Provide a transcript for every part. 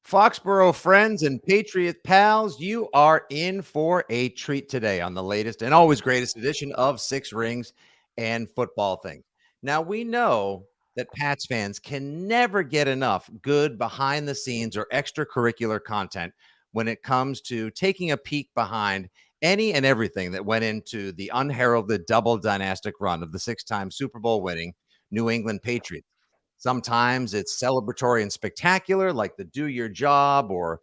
Foxborough friends and Patriot pals, you are in for a treat today on the latest and always greatest edition of Six Rings and Football Things. Now, we know that Pats fans can never get enough good behind the scenes or extracurricular content when it comes to taking a peek behind any and everything that went into the unheralded double dynastic run of the six-time Super Bowl winning New England Patriots. Sometimes it's celebratory and spectacular, like the Do Your Job or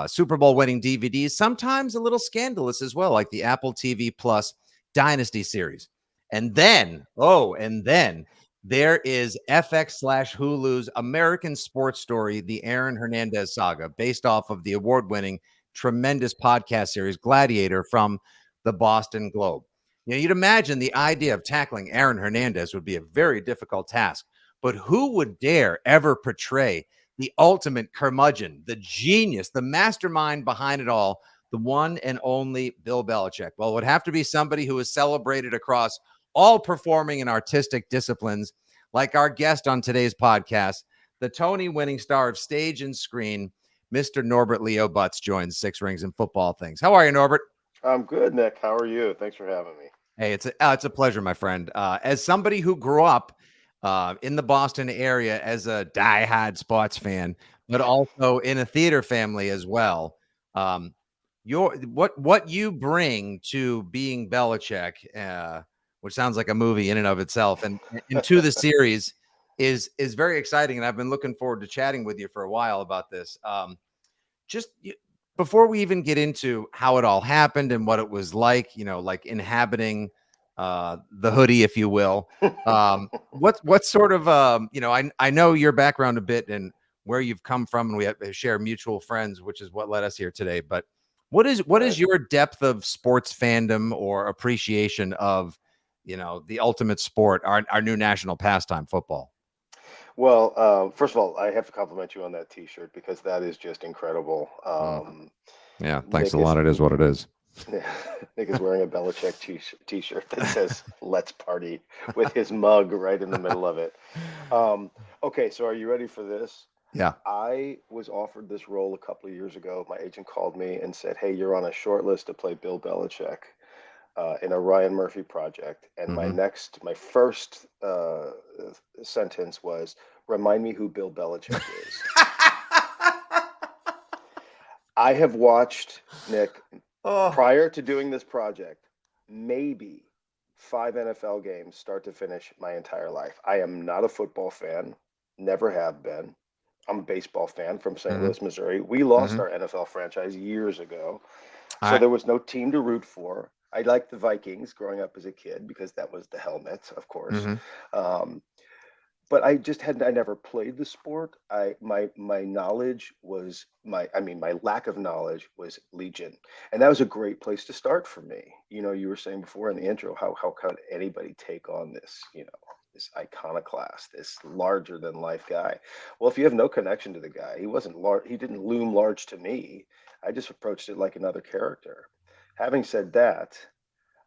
Super Bowl winning DVDs. Sometimes a little scandalous as well, like the Apple TV Plus Dynasty series. And then there is FX/Hulu's American Sports Story, the Aaron Hernandez saga, based off of the award winning tremendous podcast series Gladiator from the Boston Globe. You'd imagine the idea of tackling Aaron Hernandez would be a very difficult task. But who would dare ever portray the ultimate curmudgeon, the genius, the mastermind behind it all, the one and only Bill Belichick? Well, it would have to be somebody who is celebrated across all performing and artistic disciplines, like our guest on today's podcast, the Tony-winning star of stage and screen, Mr. Norbert Leo Butz, joins Six Rings and Football Things. How are you, Norbert? I'm good, Nick. How are you? Thanks for having me. Hey, it's a pleasure, my friend. As somebody who grew up in the Boston area as a diehard sports fan, but also in a theater family as well, um, what you bring to being Belichick, which sounds like a movie in and of itself, and to the series is very exciting, and I've been looking forward to chatting with you for a while about this. Just before we even get into how it all happened and what it was like, like inhabiting the hoodie, if you will. What sort of I know your background a bit and where you've come from, and we share mutual friends, which is what led us here today. But what is Right. your depth of sports fandom or appreciation of the ultimate sport, our new national pastime, football? Well, first of all, I have to compliment you on that T-shirt because that is just incredible. Mm, yeah, thanks a Nick is lot. It is what it is. Nick is wearing a Belichick T-shirt that says "Let's Party" with his mug right in the middle of it. Um, okay, so are you ready for this? Yeah. I was offered this role a couple of years ago. My agent called me and said, "Hey, you're on a short list to play Bill Belichick in a Ryan Murphy project." And Hmm. my first sentence was, "Remind me who Bill Belichick is." I have watched, Nick, Oh, prior to doing this project, maybe 5 NFL games start to finish my entire life. I am not a football fan, never have been. I'm a baseball fan from St. hmm Louis, Missouri. We lost hmm our NFL franchise years ago, so I there was no team to root for. I liked the Vikings growing up as a kid because that was the helmet, of course. mhm. Um, but I never played the sport. My knowledge was my lack of knowledge was Legion. And that was a great place to start for me. You were saying before in the intro, how could anybody take on this iconoclast, this larger than life guy? Well, if you have no connection to the guy, he wasn't large, he didn't loom large to me. I just approached it like another character. Having said that,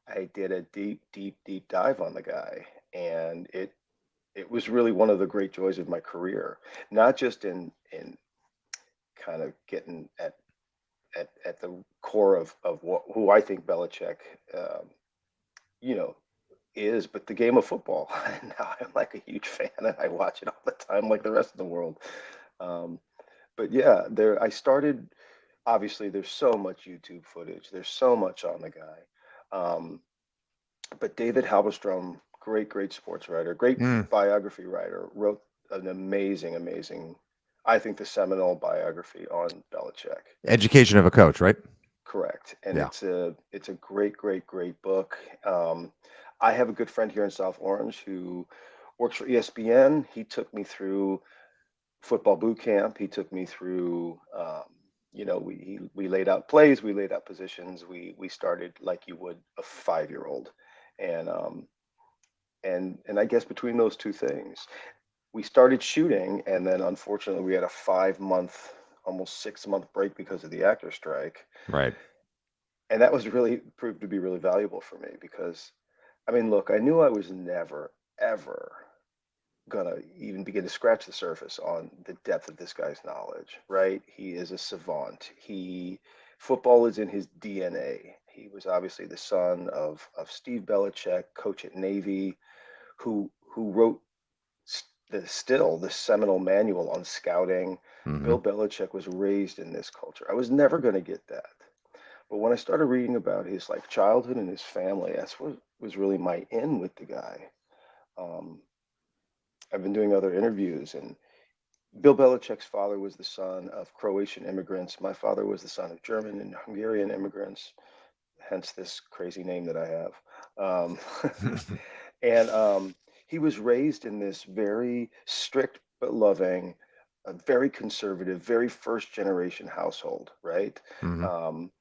I did a deep, deep, deep dive on the guy, and it was really one of the great joys of my career, not just in kind of getting at the core of who I think Belichick, um, you know, is, but the game of football. And now I'm like a huge fan, and I watch it all the time, like the rest of the world. Um, but yeah, there I started. Obviously, there's so much YouTube footage. There's so much on the guy. Um, but David Halberstrom, great sports writer, great Mm. biography writer, wrote an amazing, I think the seminal biography on Belichick. Education of a coach, right? Correct, and Yeah. it's a great book. I have a good friend here in South Orange who works for ESPN. He took me through football boot camp. He took me through. We laid out plays, we laid out positions. We started like you would a 5-year old, and and I guess between those two things, we started shooting, and then unfortunately we had a 5 month, almost 6 month break because of the actor strike, Right. and that was really proved to be really valuable for me because, I mean, look, I knew I was never ever gonna even begin to scratch the surface on the depth of this guy's knowledge, right? He is a savant. Football is in his DNA. He was obviously the son of Steve Belichick, coach at Navy, who wrote the seminal manual on scouting. Hmm. Bill Belichick was raised in this culture. I was never going to get that. But when I started reading about his like childhood and his family, that's what was really my in with the guy. Um, I've been doing other interviews, and Bill Belichick's father was the son of Croatian immigrants. My father was the son of German and Hungarian immigrants, hence this crazy name that I have. Um, and he was raised in this very strict but loving, very conservative, very first generation household, right? Hmm. Um,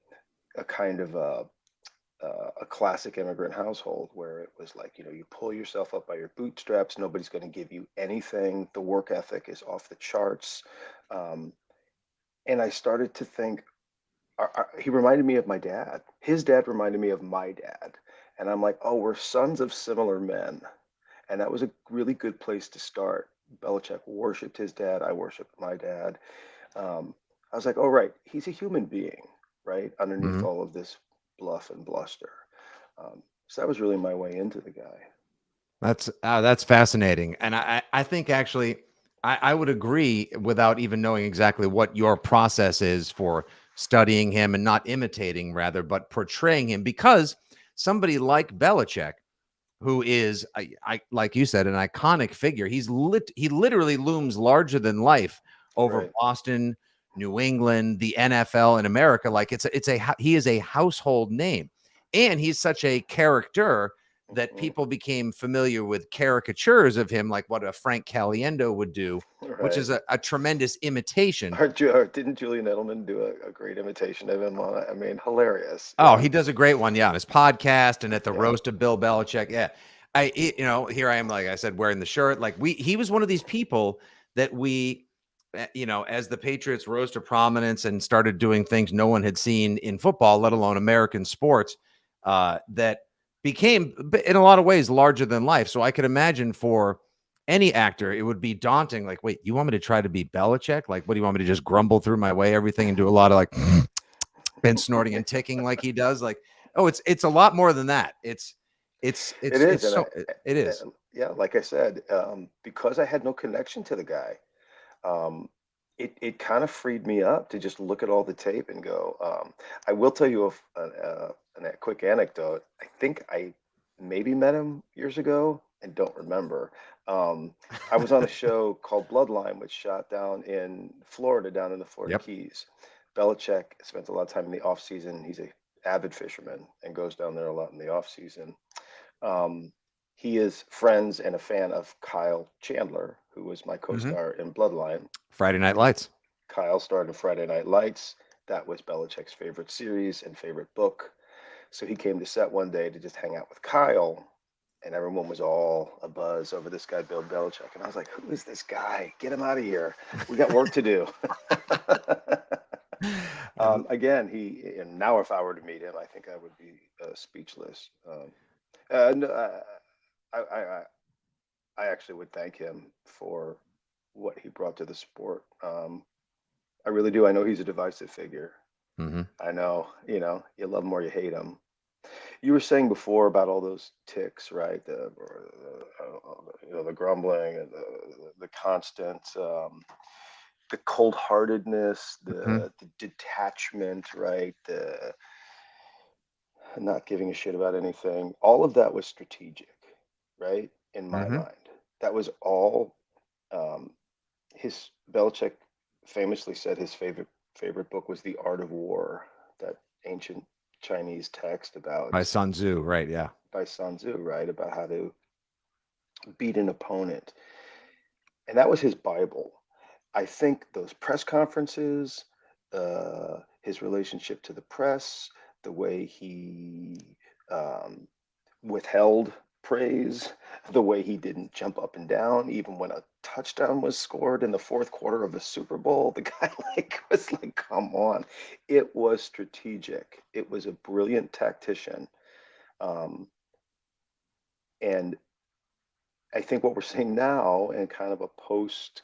a kind of a classic immigrant household where it was like, you pull yourself up by your bootstraps. Nobody's going to give you anything. The work ethic is off the charts. Um, and I started to think, he reminded me of my dad. His dad reminded me of my dad. And I'm like, oh, we're sons of similar men. And that was a really good place to start. Belichick worshipped his dad. I worshipped my dad. I was like, oh, right, he's a human being, right? Underneath Hmm. all of this bluff and bluster. So that was really my way into the guy. That's fascinating, and I think actually I would agree without even knowing exactly what your process is for studying him and not imitating rather, but portraying him because somebody like Belichick, who is like you said, an iconic figure. He literally looms larger than life over Right. Boston, New England, the NFL in America. Like he is a household name, and he's such a character that Hmm. people became familiar with caricatures of him, like what a Frank Caliendo would do, which Right. is a tremendous imitation. Didn't Julian Edelman do a great imitation of him on it? I mean, hilarious. Oh, Yeah. he does a great one, yeah, on his podcast and at the Yeah. roast of Bill Belichick. Yeah, here I am, like I said, wearing the shirt. Like he was one of these people that as the Patriots rose to prominence and started doing things no one had seen in football, let alone American sports, that became in a lot of ways larger than life. So I could imagine for any actor, it would be daunting. Like, wait, you want me to try to be Belichick? Like, what do you want me to just grumble through my way everything and do a lot of like been snorting and ticking like he does. Like, oh, it's a lot more than that. It is, It's and so it is. yeah, like I said, because I had no connection to the guy, um, it kind of freed me up to just look at all the tape and go. I will tell you a quick anecdote. I think I maybe met him years ago and don't remember. Um, I was on a show called Bloodline, which shot down in Florida, down in the Florida Yep. Keys. Belichick spends a lot of time in the off season. He's a avid fisherman and goes down there a lot in the off season. Um, he is friends and a fan of Kyle Chandler, who was my Hmm. co-star in Bloodline. Friday Night Lights. Kyle starred in Friday Night Lights. That was Belichick's favorite series and favorite book. So he came to set one day to just hang out with Kyle, and everyone was all abuzz over this guy, Bill Belichick. And I was like, who is this guy? Get him out of here. We got work to do. And Again, and now if I were to meet him, I think I would be speechless. And I I actually would thank him for what he brought to the sport. I really do. I know he's a divisive figure. mhm. I know, you love him or you hate him. You were saying before about all those ticks, right? The grumbling and the constant, the cold-heartedness, Mhm. the detachment, right? The not giving a shit about anything. All of that was strategic, right? In my Mhm. mind, that was all. Um, his Belichick famously said his favorite book was The Art of War, that ancient Chinese text By about Sun Tzu, right? Yeah. by Sun Tzu, right? About how to beat an opponent. And that was his Bible. I think those press conferences, his relationship to the press, the way he um, withheld praise, the way he didn't jump up and down even when a touchdown was scored in the fourth quarter of a Super Bowl. The guy was like, come on. It was strategic. It was a brilliant tactician. Um, and I think what we're seeing now in kind of a post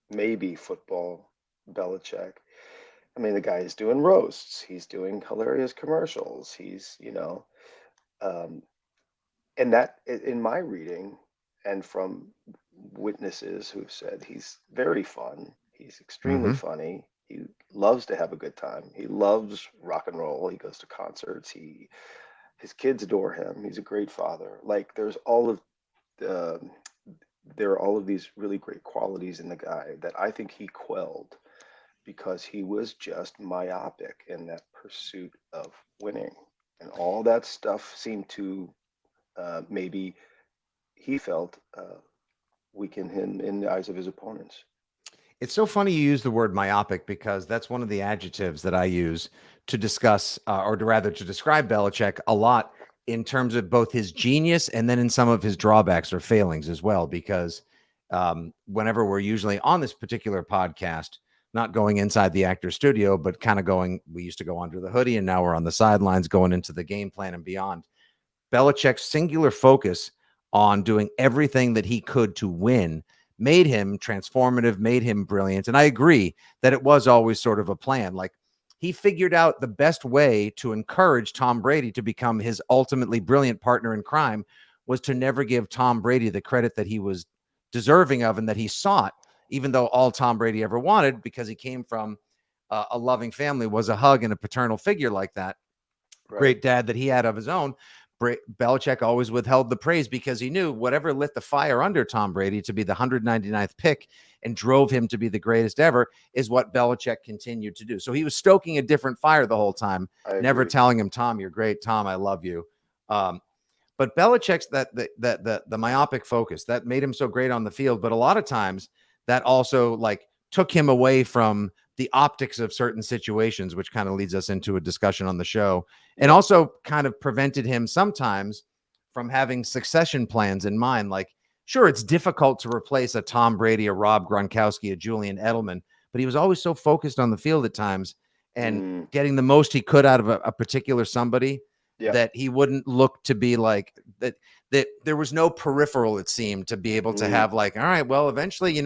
maybe football Belichick. I mean, the guy is doing roasts. He's doing hilarious commercials. Um, and that in my reading and from witnesses who've said he's very fun. He's extremely Hmm. funny. He loves to have a good time. He loves rock and roll. He goes to concerts. His kids adore him. He's a great father. Like uh, there are all of these really great qualities in the guy that I think he quelled because he was just myopic in that pursuit of winning. And all that stuff seemed to maybe he felt weaken him in the eyes of his opponents. It's so funny you use the word myopic because that's one of the adjectives that I use to discuss, or to rather to describe Belichick a lot in terms of both his genius and then in some of his drawbacks or failings as well. Because whenever we're usually on this particular podcast, not going inside the actor studio, but kind of going, we used to go under the hoodie and now we're on the sidelines going into the game plan and beyond. Belichick's singular focus on doing everything that he could to win made him transformative, made him brilliant. And I agree that it was always sort of a plan. Like he figured out the best way to encourage Tom Brady to become his ultimately brilliant partner in crime was to never give Tom Brady the credit that he was deserving of and that he sought, even though all Tom Brady ever wanted, because he came from a loving family, was a hug and a paternal figure like that, Right. great dad that he had of his own. Belichick always withheld the praise because he knew whatever lit the fire under Tom Brady to be the 199th pick and drove him to be the greatest ever is what Belichick continued to do. So he was stoking a different fire the whole time, I never agree. telling him, Tom, you're great. Tom, I love you. But Belichick's the myopic focus that made him so great on the field. But a lot of times that also like took him away from the optics of certain situations, which kind of leads us into a discussion on the show, and Yep. also kind of prevented him sometimes from having succession plans in mind. Like, sure, it's difficult to replace a Tom Brady, a Rob Gronkowski, a Julian Edelman, but he was always so focused on the field at times and Mm, getting the most he could out of a particular somebody yep. that he wouldn't look to be like that, that there was no peripheral, it seemed, to be able to Mm, have like, all right, well, eventually,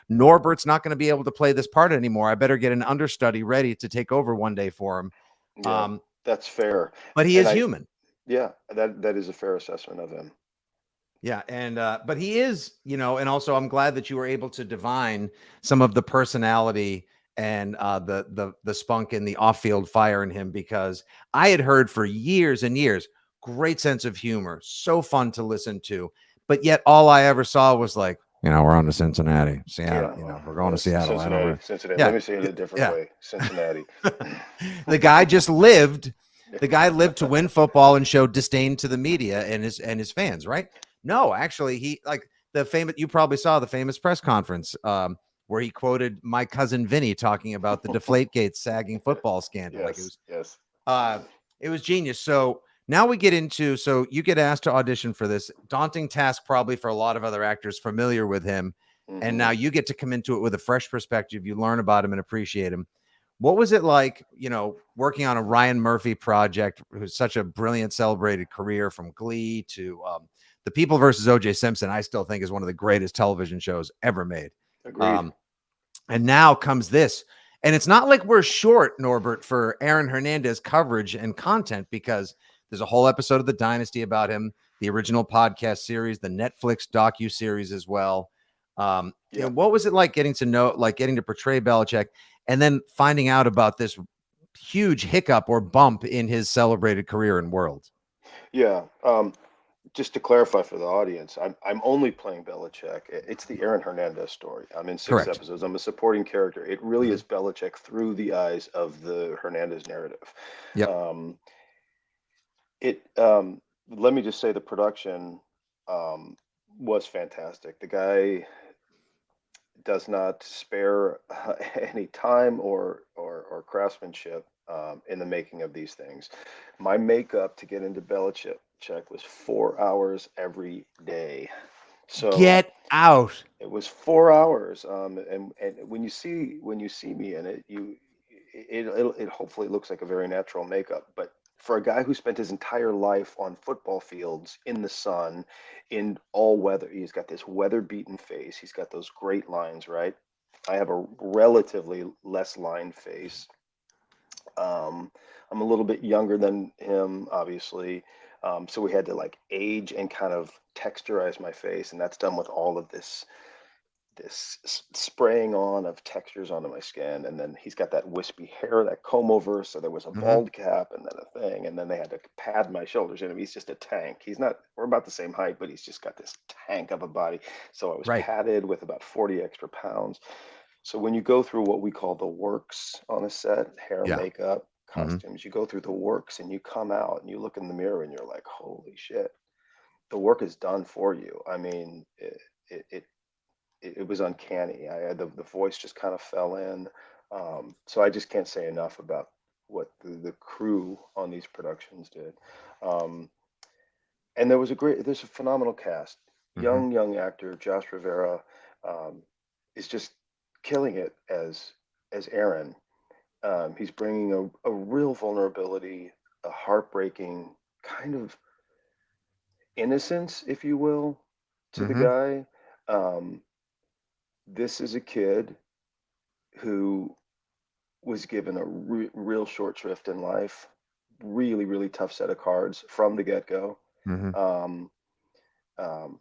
Norbert's not going to be able to play this part anymore. I better get an understudy ready to take over one day for him. yeah, Um, that's fair. but he And is I, human. yeah, that is a fair assessment of him. Yeah, and but he is, and also I'm glad that you were able to divine some of the personality and the spunk and the off-field fire in him, because I had heard for years and years, great sense of humor, so fun to listen to, but yet all I ever saw was like, we're on to Cincinnati, Seattle, Yeah, we're going to Seattle. I know Cincinnati, we're, Cincinnati. yeah, Let me say it a different yeah. way. Cincinnati. The guy just lived. The guy lived to win football and showed disdain to the media and his fans, right? No, actually, he like the famous. You probably saw the famous press conference where he quoted my cousin Vinny talking about the Deflategate sagging football scandal. Like Yes, yes. uh, it was genius. So now we get into, so you get asked to audition for this daunting task, probably for a lot of other actors familiar with him, and Hmm. now you get to come into it with a fresh perspective. You learn about him and appreciate him. What was it like, working on a Ryan Murphy project, who's such a brilliant, celebrated career from Glee to The People versus O.J. Simpson? I still think is one of the greatest television shows ever made. Agreed. Um, and now comes this. And it's not like we're short, Norbert, for Aaron Hernandez coverage and content, because there's a whole episode of The Dynasty about him, the original podcast series, the Netflix docu-series as well. Yeah. What was it like getting to portray Belichick and then finding out about this huge hiccup or bump in his celebrated career and world? Yeah. Just to clarify for the audience, I'm only playing Belichick. It's the Aaron Hernandez story. I'm in six Correct. episodes. I'm a supporting character. It really Hmm. is Belichick through the eyes of the Hernandez narrative. Yep. Um, it let me just say the production um, was fantastic. The guy does not spare any time or craftsmanship in the making of these things. My makeup to get into Belichick was 4 hours every day. So Get out. it was 4 hours, and when you see me in it, it hopefully looks like a very natural makeup. But for a guy who spent his entire life on football fields in the sun, in all weather, he's got this weather-beaten face. He's got those great lines, right? I have a relatively less lined face. Um, I'm a little bit younger than him, obviously. So we had to like age and kind of texturize my face, and that's done with all of this spraying on of textures onto my skin. And then he's got that wispy hair, that comb over. So there was a Hmm. bald cap and then a thing. And then they had to pad my shoulders in him. He's just a tank. He's not, we're about the same height, but he's just got this tank of a body. So I was Right. padded with about 40 extra pounds. So when you go through what we call the works on a set, hair, Yeah. makeup, Hmm. costumes, you go through the works and you come out and you look in the mirror and you're like, holy shit, the work is done for you. I mean, it, it, it was uncanny. The voice just kind of fell in. So I just can't say enough about what the crew on these productions did. Um, and there's a phenomenal cast. Hmm. Young actor Josh Rivera um, is just killing it as Aaron. He's bringing a real vulnerability, a heartbreaking kind of innocence, if you will, to the Hmm. guy. Um, this is a kid who was given a real short shrift in life, really tough set of cards from the get go. Hmm. Um, um,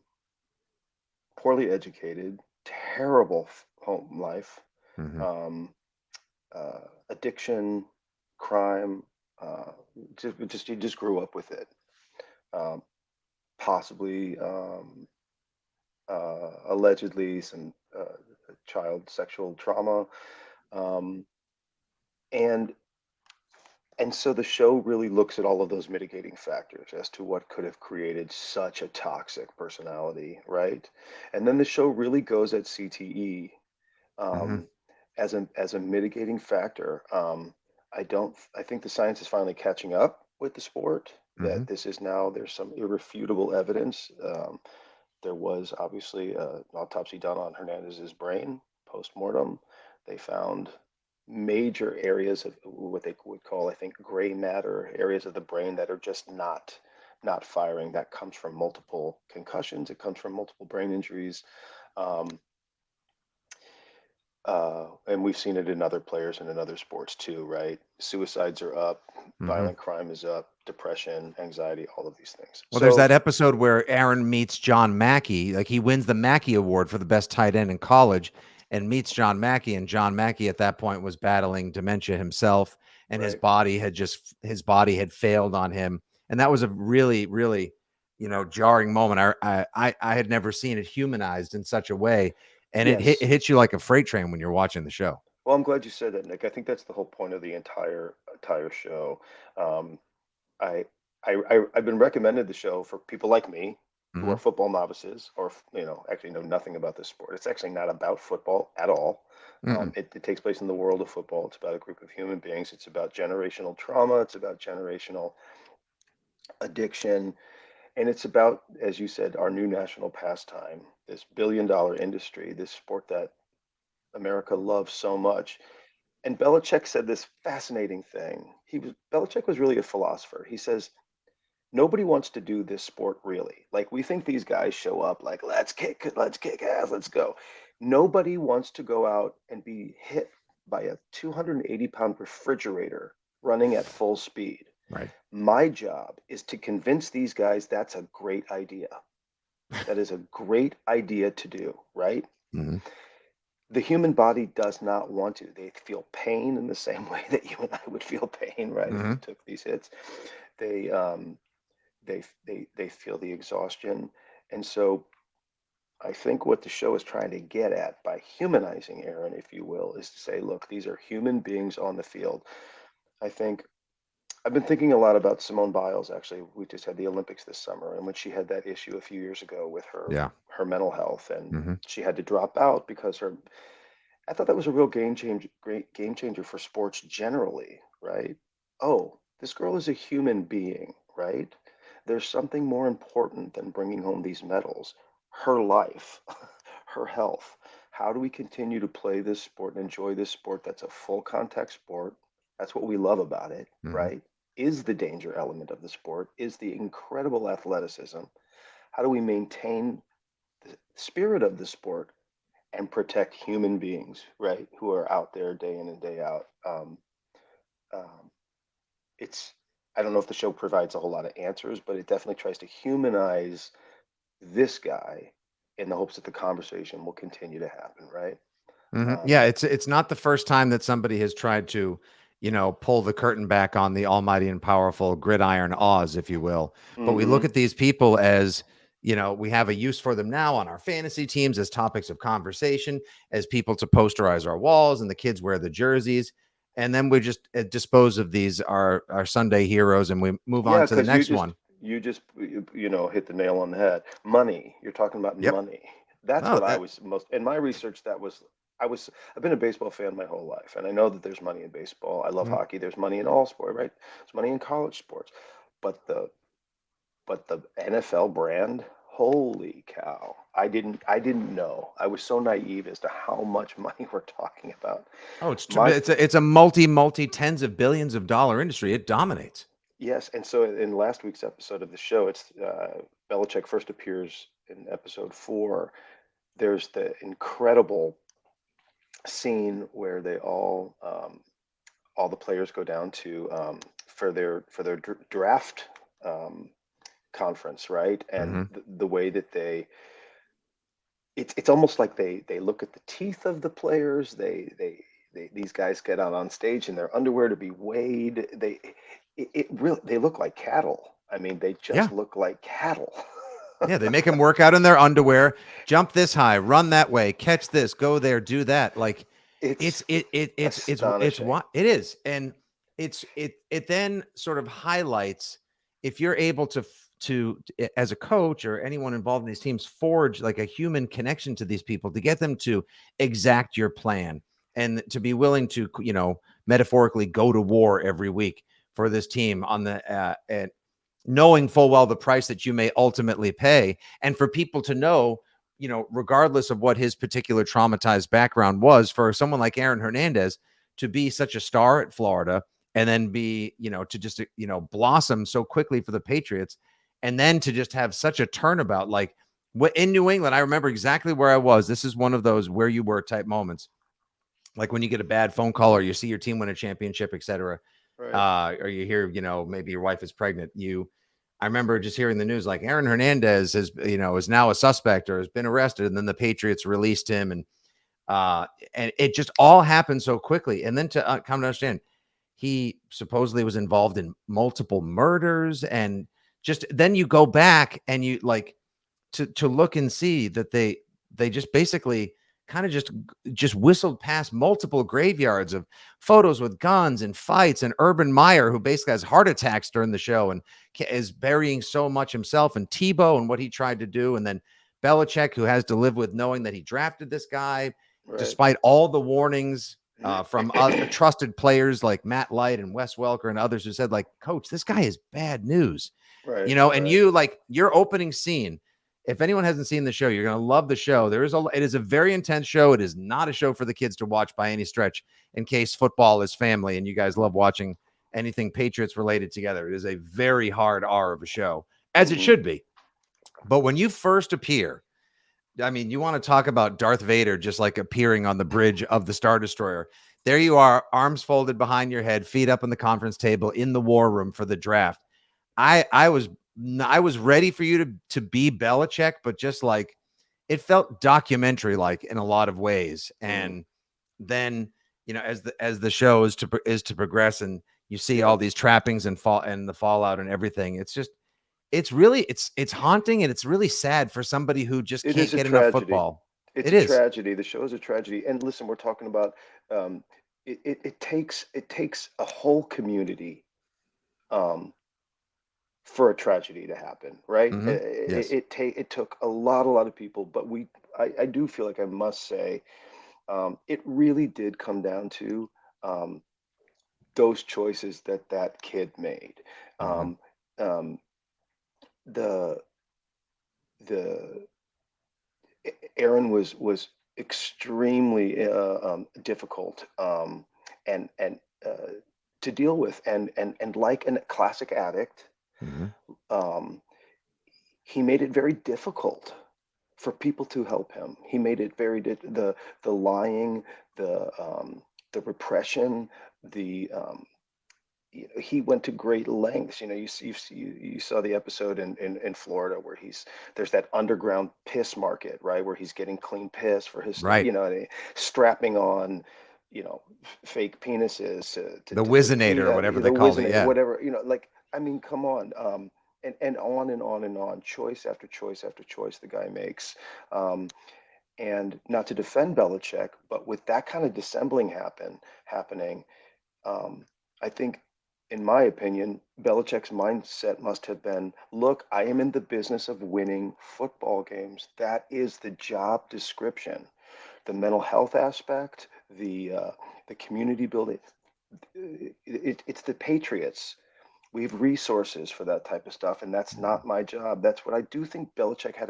Poorly educated, terrible home life, Hmm. um, addiction, crime. Uh, just he just grew up with it. Um, Possibly, allegedly, some child sexual trauma, um, and And so the show really looks at all of those mitigating factors as to what could have created such a toxic personality, right? And then the show really goes at CTE Hmm. um, as a mitigating factor. I think the science is finally catching up with the sport. Hmm. That this is now there's some irrefutable evidence. There was obviously an autopsy done on Hernandez's brain post mortem. They found major areas of what they would call, I think, gray matter, areas of the brain that are just not firing. That comes from multiple concussions. It comes from multiple brain injuries. Um, and we've seen it in other players and in other sports too, right? Suicides are up, Hmm. violent crime is up, depression, anxiety, all of these things. Well, there's So, that episode where Aaron meets John Mackey. Like he wins the Mackey Award for the best tight end in college and meets John Mackey. And John Mackey at that point was battling dementia himself, and right. his body had failed on him. And that was a really, jarring moment. I had never seen it humanized in such a way. And it Yes. hits you like a freight train when you're watching the show. Well, I'm glad you said that, Nick. I think that's the whole point of the entire show. Um, I, I've been recommended the show for people like me who Hmm. are football novices or actually know nothing about this sport. It's actually not about football at all. Mm-mm. It takes place in the world of football. It's about a group of human beings. It's about generational trauma. It's about generational addiction, and it's about, as you said, our new national pastime. This billion-dollar industry. This sport that America loves so much. And Belichick said this fascinating thing. Belichick was really a philosopher. He says, nobody wants to do this sport really. Like we think these guys show up like let's kick ass, let's go. Nobody wants to go out and be hit by a 280-pound refrigerator running at full speed. Right. My job is to convince these guys that's a great idea. That is a great idea to do, right? Hmm. The human body does not want to. They feel pain in the same way that you and I would feel pain, right? If we Hmm. took these hits, they they feel the exhaustion, and so I think what the show is trying to get at by humanizing Aaron, if you will, is to say, look, these are human beings on the field. I think I've been thinking a lot about Simone Biles. Actually, we just had the Olympics this summer, and when she had that issue a few years ago with Yeah. her mental health, and Hmm. she had to drop out because her I thought that was a real great game changer for sports generally, right? Oh, this girl is a human being, right? There's something more important than bringing home these medals. Her life, her health. How do we continue to play this sport and enjoy this sport that's a full contact sport? That's what we love about it, Hmm. right? is the danger element of the sport, is the incredible athleticism. How do we maintain the spirit of the sport and protect human beings, right, who are out there day in and day out? Um, it's I don't know if the show provides a whole lot of answers, but it definitely tries to humanize this guy in the hopes that the conversation will continue to happen, right? Yeah, Um, it's not the first time that somebody has tried to, pull the curtain back on the almighty and powerful gridiron Oz, if you will. But we look hmm at these people as, we have a use for them now on our fantasy teams as topics of conversation, as people to posterize our walls, and the kids wear the jerseys. And then we just dispose of these our Sunday heroes, and we move on Yeah, to the because next one. you just hit the nail on the head. Money. You're talking about Yep. money. That's Oh, what I was most in my research. I've been a baseball fan my whole life, and I know that there's money in baseball. I love mhm. hockey. There's money in all sport, right? There's money in college sports, but the NFL brand. Holy cow! I didn't know. I was so naive as to how much money we're talking about. Oh, My it's a multi tens of billions of dollar industry. It dominates. Yes, and so in last week's episode of the show, it's Belichick first appears in episode 4. There's the incredible scene where all the players go down to for their draft um, conference, right? And Hmm. the way that it's almost like they look at the teeth of the players. They these guys get out on stage in their underwear to be weighed. It really they look like cattle. I mean, they Yeah. just look like cattle. Yeah, they make them work out in their underwear, jump this high, run that way, catch this, go there, do that. Like It's it's astonishing. what it is, and it then sort of highlights if you're able as a coach or anyone involved in these teams forge like a human connection to these people to get them to exact your plan and to be willing to metaphorically go to war every week for this team on the and knowing full well the price that you may ultimately pay, and for people to know, regardless of what his particular traumatized background was, for someone like Aaron Hernandez to be such a star at Florida and then be, to just, blossom so quickly for the Patriots, and then to just have such a turnabout. Like in New England, I remember exactly where I was. This is one of those where you were type moments, like when you get a bad phone call or you see your team win a championship, et cetera, Right, or you hear, maybe your wife is pregnant. I remember just hearing the news like Aaron Hernandez is now a suspect or has been arrested, and then the Patriots released him, and it just all happened so quickly. And then to come to understand, he supposedly was involved in multiple murders, and just then you go back and you like to look and see that they just basically kind of just whistled past multiple graveyards of photos with guns and fights, and Urban Meyer, who basically has heart attacks during the show and is burying so much himself, and Tebow and what he tried to do, and then Belichick, who has to live with knowing that he drafted this guy right, despite all the warnings from trusted players like Matt Light and Wes Welker and others who said, like, coach, this guy is bad news, right, and right. you like your opening scene. If anyone hasn't seen the show, you're going to love the show. It is a very intense show. It is not a show for the kids to watch by any stretch, in case football is family and you guys love watching anything Patriots related together. It is a very hard R of a show, as it hmm should be. But when you first appear, I mean, you want to talk about Darth Vader just like appearing on the bridge of the Star Destroyer. There you are, arms folded behind your head, feet up on the conference table in the war room for the draft. I was ready for you to be Belichick, but just like it felt documentary like in a lot of ways. hmm And then, as the show is to progress, and you see Yeah, all these trappings and the fallout and everything, it's haunting, and it's really sad for somebody who just it can't is a get enough tragedy. football. It's It a is. tragedy. The show is a tragedy. And listen, we're talking about um, it takes a whole community um, for a tragedy to happen, right? Hmm. Yes. It took a lot of people, but I do feel like I must say it really did come down to um, those choices that kid made. Hmm. Um, um, the the Aaron was extremely difficult and to deal with. And like a classic addict, Mhm. um, he made it very difficult for people to help him. He made it the lying, the repression, the he went to great lengths. You saw the episode in Florida where there's that underground piss market, right, where he's getting clean piss for his, Right. and strapping on, fake penises The to put Wizinator or whatever the they called it. Wizinator, Yeah. whatever, like, I mean, come on. And on and on and on, choice after choice after choice the guy makes. Um, and not to defend Belichick, but with that kind of dissembling happening, um, I think, in my opinion, Belichick's mindset must have been, look, I am in the business of winning football games. That is the job description. The mental health aspect, the community building, it's the Patriots. We have resources for that type of stuff, and that's Mhm. not my job. That's what I do think Belichick had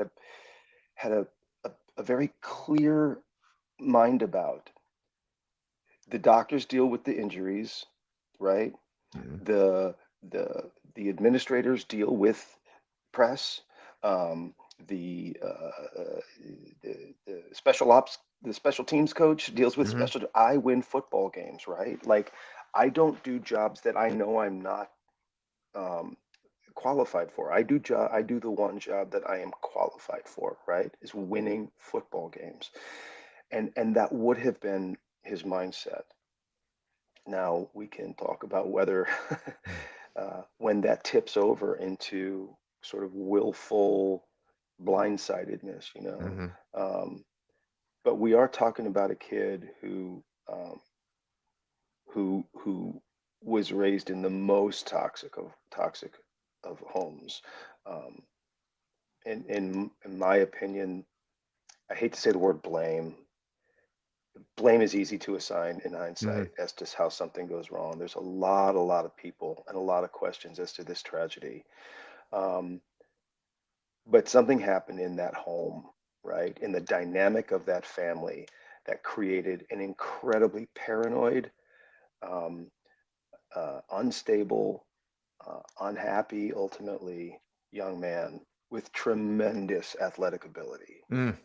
a very clear mind about. The doctors deal with the injuries, right? Mhm. The the administrators deal with press. Um, the, the the special teams coach deals with Mhm. special. I win football games, right? Like, I don't do jobs that I know I'm not um, qualified for. I do the one job that I am qualified for, right? Is winning football games. And that would have been his mindset. Now we can talk about whether when that tips over into sort of willful blindsidedness, Mhm. Um, but we are talking about a kid who was raised in the most toxic of homes. Um, in my opinion, I hate to say the word blame. Blame is easy to assign in hindsight Mhm. as to how something goes wrong. There's a lot of people and a lot of questions as to this tragedy. Um, but something happened in that home, right? In the dynamic of that family that created an incredibly paranoid, um, unstable, unhappy, ultimately young man with tremendous athletic ability. Mm.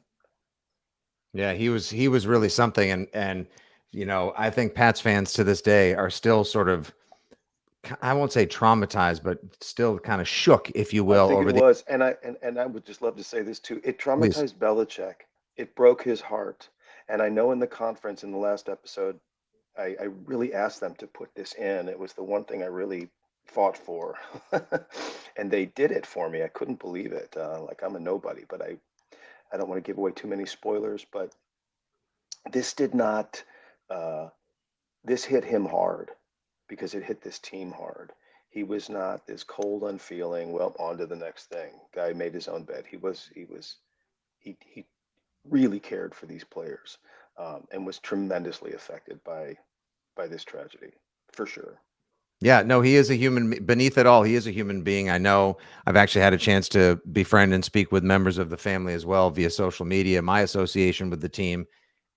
Yeah, he was really something, and I think Pats fans to this day are still sort of, I won't say traumatized, but still kind of shook, if you I will, think it over the was, and I would just love to say this too. It please. traumatized Belichick. It broke his heart. And I know in the conference in the last episode, I really asked them to put this in. It was the one thing I really fought for, and they did it for me. I couldn't believe it. Like, I'm a nobody, but I don't want to give away too many spoilers. But this did not. Uh, this hit him hard because it hit this team hard. He was not this cold, unfeeling. Well, on to the next thing. Guy made his own bed. He really cared for these players, and was tremendously affected by this tragedy, for sure. Yeah, no, he is a human beneath it all. He is a human being. I know I've actually had a chance to befriend and speak with members of the family as well via social media, my association with the team,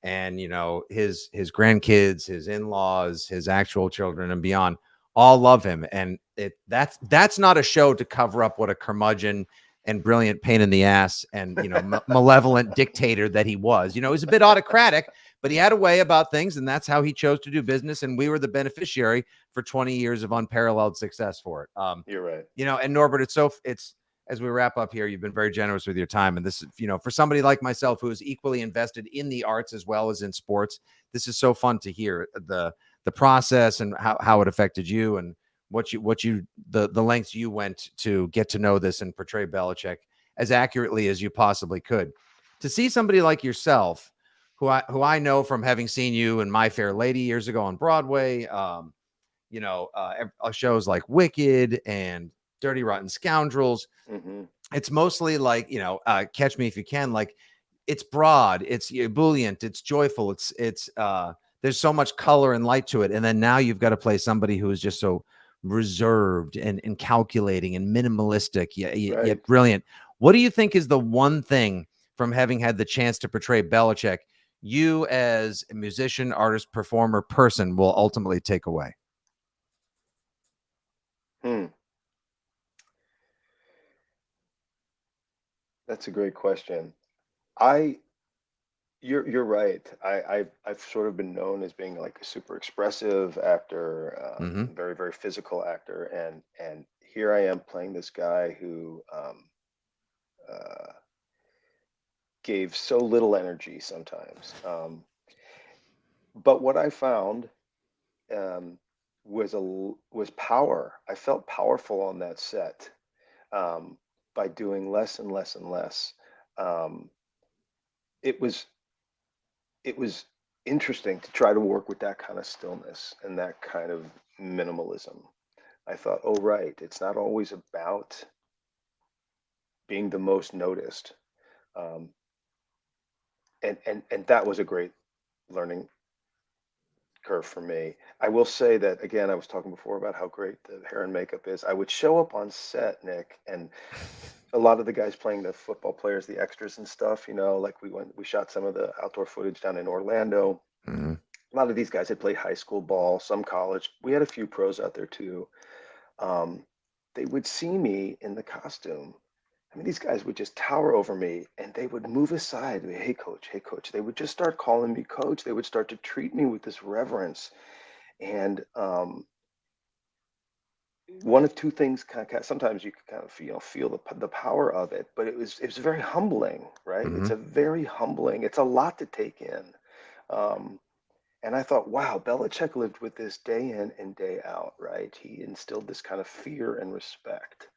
and his grandkids, his in-laws, his actual children and beyond all love him. And that's not a show to cover up what a curmudgeon and brilliant pain in the ass and malevolent dictator that he was. He was a bit autocratic, but he had a way about things, and that's how he chose to do business, and we were the beneficiary for 20 years of unparalleled success for it. You're right. And Norbert, it's as we wrap up here, you've been very generous with your time. And this, for somebody like myself who is equally invested in the arts as well as in sports, this is so fun to hear the process and how it affected you and the lengths you went to get to know this and portray Belichick as accurately as you possibly could. To see somebody like yourself, who I know from having seen you in My Fair Lady years ago on Broadway, shows like Wicked and Dirty Rotten Scoundrels. Hmm. It's mostly like, Catch Me If You Can. Like, it's broad, it's ebullient, it's joyful, it's there's so much color and light to it. And then now you've got to play somebody who is just so reserved and calculating and minimalistic, yet Right. brilliant. What do you think is the one thing from having had the chance to portray Belichick, you as a musician, artist, performer, person will ultimately take away? Hmm. That's a great question. I you're right. I've sort of been known as being like a super expressive actor, Hmm. very very physical actor, and here I am playing this guy who uh, gave so little energy sometimes. But what I found um, was power. I felt powerful on that set by doing less and less and less. Um, it was it was interesting to try to work with that kind of stillness and that kind of minimalism. I thought, oh, right, it's not always about being the most noticed. Um, and that was a great learning curve for me. I will say that again, I was talking before about how great the hair and makeup is. I would show up on set, Nick, and a lot of the guys playing the football players, the extras and stuff, like we shot some of the outdoor footage down in Orlando. Hmm. A lot of these guys had played high school ball, some college. We had a few pros out there too. Um, they would see me in the costume. I mean, these guys would just tower over me and they would move aside. Hey, coach, hey, coach. They would just start calling me coach. They would start to treat me with this reverence. And one of two things sometimes you can kind of feel the power of it, but it was very humbling, right? It's Hmm. a very humbling. It's a lot to take in. Um, And I thought, wow, Belichick lived with this day in and day out, right? He instilled this kind of fear and respect.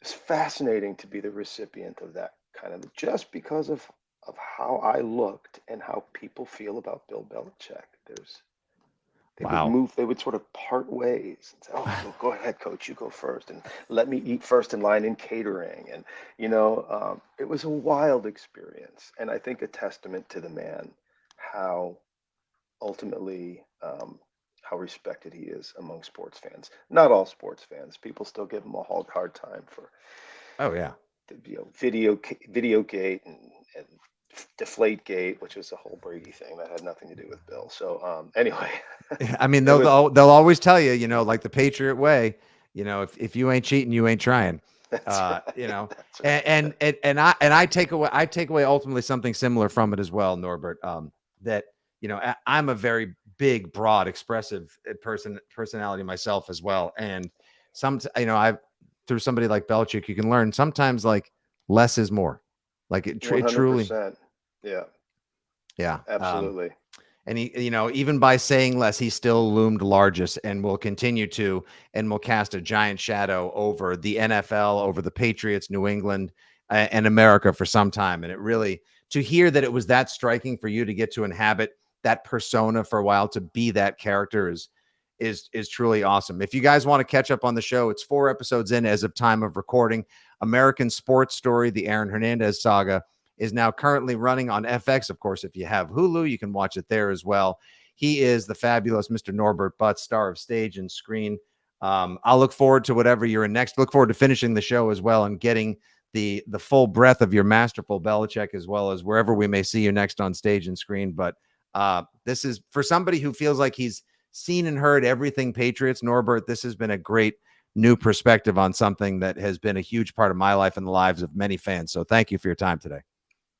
It's fascinating to be the recipient of that kind of just because of how I looked and how people feel about Bill Belichick. Wow. They would sort of part ways and say, "Oh, go ahead, coach, you go first, and let me eat first in line in catering." And it was a wild experience, and I think a testament to the man, how ultimately how respected he is among sports fans. Not all sports fans. People still give him a hard time for Oh yeah. the video gate and deflate gate, which was the whole Brady thing that had nothing to do with Bill. So anyway, I mean, it was they'll always tell you, like the Patriot way, if you ain't cheating, you ain't trying. that's right. That's And right. and I take away ultimately something similar from it as well, Norbert. That I'm a very big, broad, expressive personality myself as well, and I through somebody like Belichick, you can learn sometimes like less is more, like it truly, 100%. Yeah, yeah. absolutely. And he, even by saying less, he still loomed largest and will continue to, and will cast a giant shadow over the NFL, over the Patriots, New England, and America for some time. And it really, to hear that it was that striking for you to get to inhabit that persona for a while, to be that character is truly awesome. If you guys want to catch up on the show, it's 4 episodes in as of time of recording. American Sports Story, the Aaron Hernandez saga, is now currently running on FX. Of course, if you have Hulu, you can watch it there as well. He is the fabulous Mr. Norbert Butz, star of stage and screen. I'll look forward to whatever you're in next. Look forward to finishing the show as well and getting the full breadth of your masterful Belichick, as well as wherever we may see you next on stage and screen. But this is for somebody who feels like he's seen and heard everything Patriots. Norbert, this has been a great new perspective on something that has been a huge part of my life and the lives of many fans. So thank you for your time today.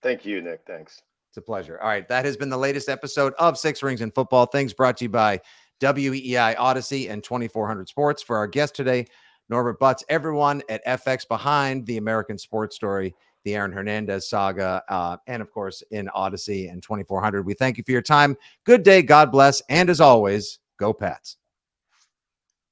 Thank you, Nick. Thanks. It's a pleasure. All right. That has been the latest episode of Six Rings and Football Things, brought to you by WEI Odyssey and 2400 Sports. For our guest today, Norbert Butz, everyone at FX behind the American Sports Story, the Aaron Hernandez saga, and of course in Odyssey and 2400. We thank you for your time. Good day. God bless. And as always, go Pats.